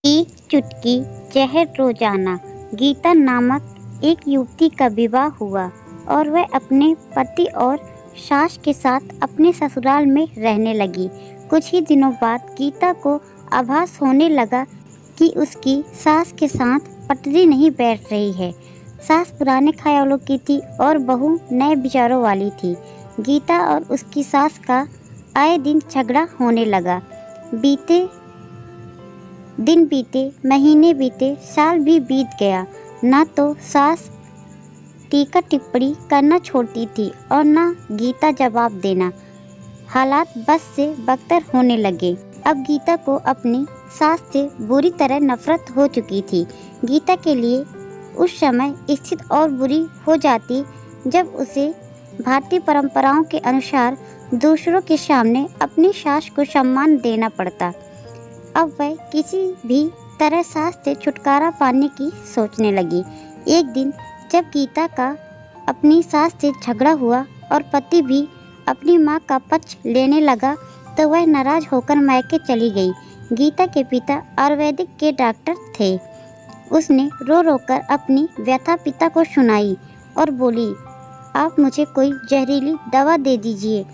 एक चुटकी जहर रोजाना। गीता नामक एक युवती का विवाह हुआ और वह अपने पति और सास के साथ अपने ससुराल में रहने लगी। कुछ ही दिनों बाद गीता को आभास होने लगा कि उसकी सास के साथ पटरी नहीं बैठ रही है। सास पुराने ख्यालों की थी और बहू नए विचारों वाली थी। गीता और उसकी सास का आए दिन झगड़ा होने लगा। दिन बीते, महीने बीते, साल भी बीत गया। ना तो सास टीका टिप्पणी करना छोड़ती थी और ना गीता जवाब देना। हालात बस से बदतर होने लगे। अब गीता को अपनी सास से बुरी तरह नफरत हो चुकी थी। गीता के लिए उस समय स्थिति और बुरी हो जाती जब उसे भारतीय परंपराओं के अनुसार दूसरों के सामने अपनी सास को सम्मान देना पड़ता। अब वह किसी भी तरह सास से छुटकारा पाने की सोचने लगी। एक दिन जब गीता का अपनी सास से झगड़ा हुआ और पति भी अपनी मां का पक्ष लेने लगा तो वह नाराज होकर मायके चली गई। गीता के पिता आयुर्वेदिक के डॉक्टर थे। उसने रो रो कर अपनी व्यथा पिता को सुनाई और बोली, आप मुझे कोई जहरीली दवा दे दीजिए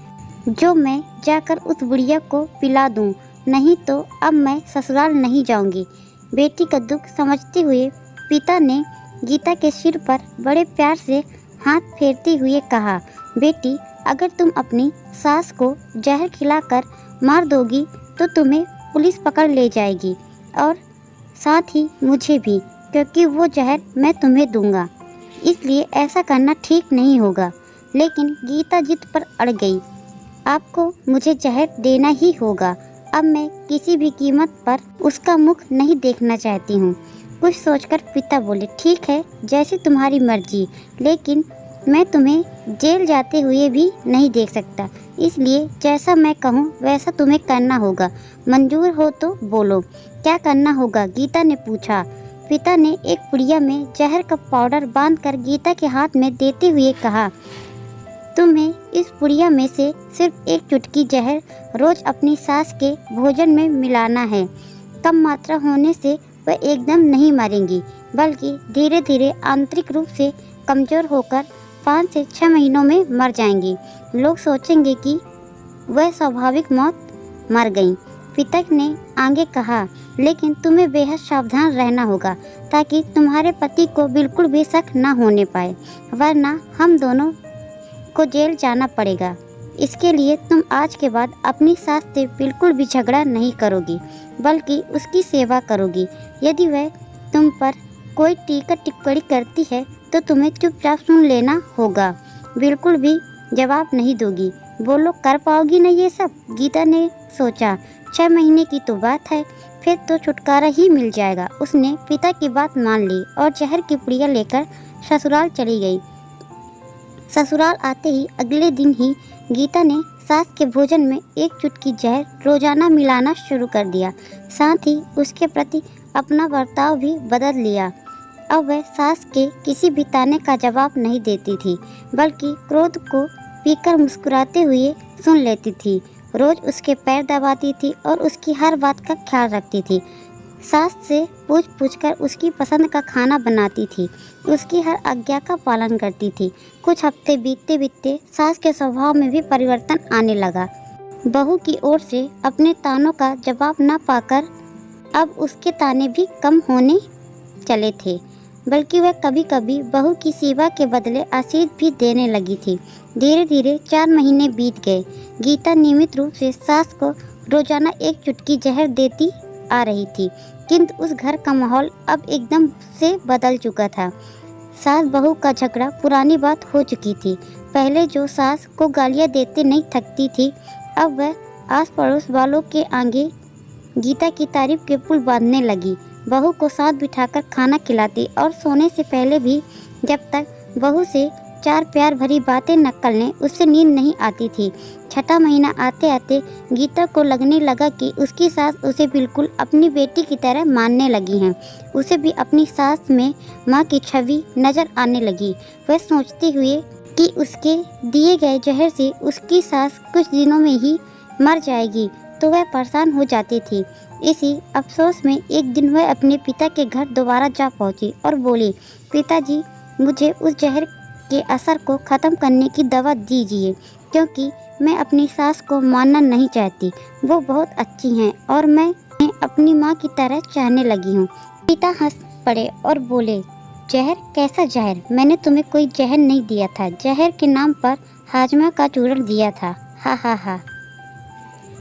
जो मैं जाकर उस बुढ़िया को पिला दूं, नहीं तो अब मैं ससुराल नहीं जाऊंगी। बेटी का दुख समझते हुए पिता ने गीता के सिर पर बड़े प्यार से हाथ फेरते हुए कहा, बेटी, अगर तुम अपनी सास को जहर खिलाकर मार दोगी तो तुम्हें पुलिस पकड़ ले जाएगी और साथ ही मुझे भी, क्योंकि वो जहर मैं तुम्हें दूंगा। इसलिए ऐसा करना ठीक नहीं होगा। लेकिन गीता जिद पर अड़ गई। आपको मुझे जहर देना ही होगा। अब मैं किसी भी कीमत पर उसका मुख नहीं देखना चाहती हूँ। कुछ सोचकर पिता बोले, ठीक है, जैसी तुम्हारी मर्जी, लेकिन मैं तुम्हें जेल जाते हुए भी नहीं देख सकता। इसलिए जैसा मैं कहूँ वैसा तुम्हें करना होगा। मंजूर हो तो बोलो, क्या करना होगा? गीता ने पूछा। पिता ने एक पुड़िया में जहर का पाउडर बांधकर गीता के हाथ में देते हुए कहा, तुम्हें इस पुड़िया में से सिर्फ एक चुटकी जहर रोज अपनी सास के भोजन में मिलाना है। कम मात्रा होने से वह एकदम नहीं मरेंगी, बल्कि धीरे धीरे आंतरिक रूप से कमज़ोर होकर 5 से 6 महीनों में मर जाएंगी। लोग सोचेंगे कि वह स्वाभाविक मौत मर गईं। पिता ने आगे कहा, लेकिन तुम्हें बेहद सावधान रहना होगा ताकि तुम्हारे पति को बिल्कुल भी शक न होने पाए, वरना हम दोनों को जेल जाना पड़ेगा। इसके लिए तुम आज के बाद अपनी सास से बिल्कुल भी झगड़ा नहीं करोगी, बल्कि उसकी सेवा करोगी। यदि वह तुम पर कोई टीका टिप्पणी करती है तो तुम्हें चुपचाप सुन लेना होगा, बिल्कुल भी जवाब नहीं दोगी। बोलो, कर पाओगी ना ये सब? गीता ने सोचा, 6 महीने की तो बात है, फिर तो छुटकारा ही मिल जाएगा। उसने पिता की बात मान ली और जहर की पुड़िया लेकर ससुराल चली गई। ससुराल आते ही अगले दिन ही गीता ने सास के भोजन में एक चुटकी जहर रोजाना मिलाना शुरू कर दिया। साथ ही उसके प्रति अपना बर्ताव भी बदल लिया। अब वह सास के किसी भी ताने का जवाब नहीं देती थी, बल्कि क्रोध को पीकर मुस्कुराते हुए सुन लेती थी। रोज उसके पैर दबाती थी और उसकी हर बात का ख्याल रखती थी। सास से पूछ कर उसकी पसंद का खाना बनाती थी, उसकी हर आज्ञा का पालन करती थी। कुछ हफ्ते बीतते बीतते सास के स्वभाव में भी परिवर्तन आने लगा। बहू की ओर से अपने तानों का जवाब न पाकर अब उसके ताने भी कम होने चले थे, बल्कि वह कभी कभी बहू की सेवा के बदले आशीष भी देने लगी थी। धीरे धीरे 4 महीने बीत गए। गीता नियमित रूप से सास को रोजाना एक चुटकी जहर देती आ रही थी, किंतु उस घर का माहौल अब एकदम से बदल चुका था। सास बहू का झगड़ा पुरानी बात हो चुकी थी। पहले जो सास को गालियां देते नहीं थकती थी, अब वह आस पड़ोस वालों के आगे गीता की तारीफ के पुल बांधने लगी। बहू को साथ बिठाकर खाना खिलाती और सोने से पहले भी जब तक बहू से 4 प्यार भरी बातें न कर लें उससे नींद नहीं आती थी। 6ठा महीना आते आते गीता को लगने लगा कि उसकी सास उसे बिल्कुल अपनी बेटी की तरह मानने लगी हैं। उसे भी अपनी सास में माँ की छवि नज़र आने लगी। वह सोचते हुए कि उसके दिए गए जहर से उसकी सास कुछ दिनों में ही मर जाएगी तो वह परेशान हो जाती थी। इसी अफसोस में एक दिन वह अपने पिता के घर दोबारा जा पहुंची और बोली, पिताजी, मुझे उस जहर के असर को ख़त्म करने की दवा दीजिए, क्योंकि मैं अपनी सास को मारना नहीं चाहती। वो बहुत अच्छी हैं और मैं उन्हें अपनी माँ की तरह चाहने लगी हूँ। पिता हंस पड़े और बोले, जहर? कैसा जहर? मैंने तुम्हें कोई जहर नहीं दिया था। जहर के नाम पर हाजमा का चूर्ण दिया था। हा हा हा।